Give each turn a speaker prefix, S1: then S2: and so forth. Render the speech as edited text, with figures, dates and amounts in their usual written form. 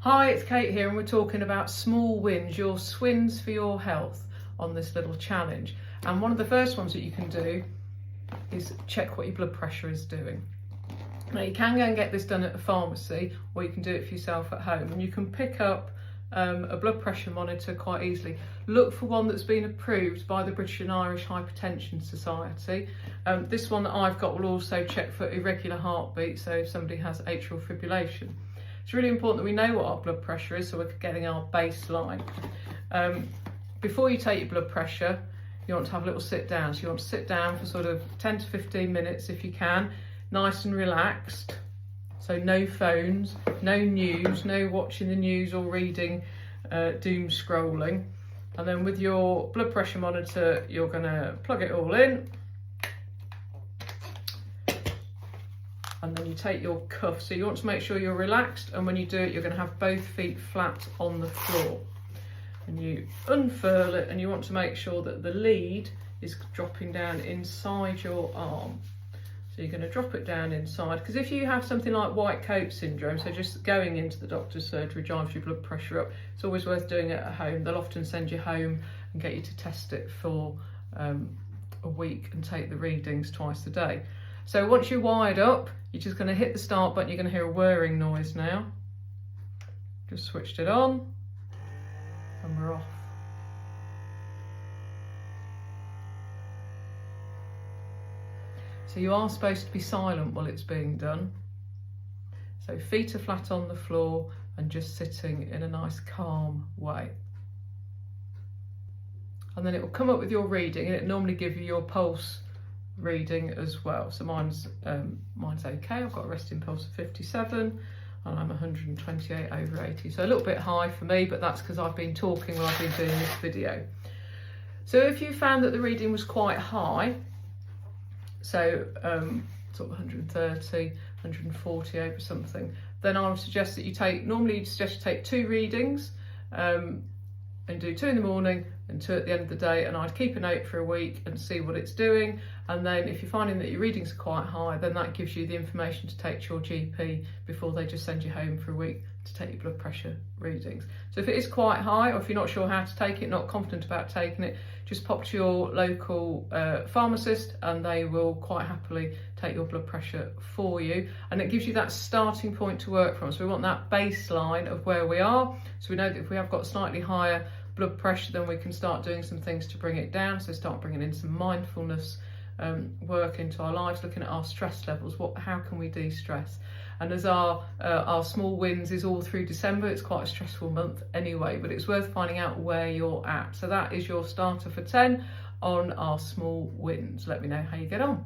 S1: Hi, it's Kate here, and we're talking about small wins, your swings for your health on this little challenge. And one of the first ones that you can do is check what your blood pressure is doing. Now, you can go and get this done at a pharmacy, or you can do it for yourself at home, and you can pick up a blood pressure monitor quite easily. Look for one that's been approved by the British and Irish Hypertension Society. This one that I've got will also check for irregular heartbeat, so if somebody has atrial fibrillation. It's really important that we know what our blood pressure is, so we're getting our baseline. Before you take your blood pressure, you want to have a little sit down. So you want to sit down for sort of 10 to 15 minutes if you can, nice and relaxed. So no phones, no news, no watching the news or reading doom scrolling. And then with your blood pressure monitor, you're going to plug it all in. And then you take your cuff. So you want to make sure you're relaxed, and when you do it, you're going to have both feet flat on the floor. And you unfurl it, and you want to make sure that the lead is dropping down inside your arm. So you're going to drop it down inside, because if you have something like white coat syndrome, so just going into the doctor's surgery drives your blood pressure up, it's always worth doing it at home. They'll often send you home and get you to test it for a week and take the readings twice a day. So once you're wired up, you're just going to hit the start button. You're going to hear a whirring noise now. Just switched it on and we're off. So you are supposed to be silent while it's being done. So feet are flat on the floor and just sitting in a nice calm way. And then it will come up with your reading, and it normally gives you your pulse reading as well. So mine's okay. I've got a resting pulse of 57 and I'm 128/80. So a little bit high for me, but that's because I've been talking while I've been doing this video. So if you found that the reading was quite high, so sort of 130, 140 over something, then I would suggest that you take, normally you'd suggest you take 2 readings and do 2 in the morning and 2 at the end of the day, and I'd keep a note for a week and see what it's doing. And then if you're finding that your readings are quite high, then that gives you the information to take to your GP before they just send you home for a week to take your blood pressure readings. So if it is quite high, or if you're not sure how to take it, not confident about taking it, just pop to your local pharmacist and they will quite happily take your blood pressure for you. And it gives you that starting point to work from. So we want that baseline of where we are. So we know that if we have got slightly higher blood pressure, then we can start doing some things to bring it down. So start bringing in some mindfulness work into our lives, looking at our stress levels. How can we de-stress? And as our small wins is all through December, it's quite a stressful month anyway, but it's worth finding out where you're at. So that is your starter for 10 on our small wins. Let me know how you get on.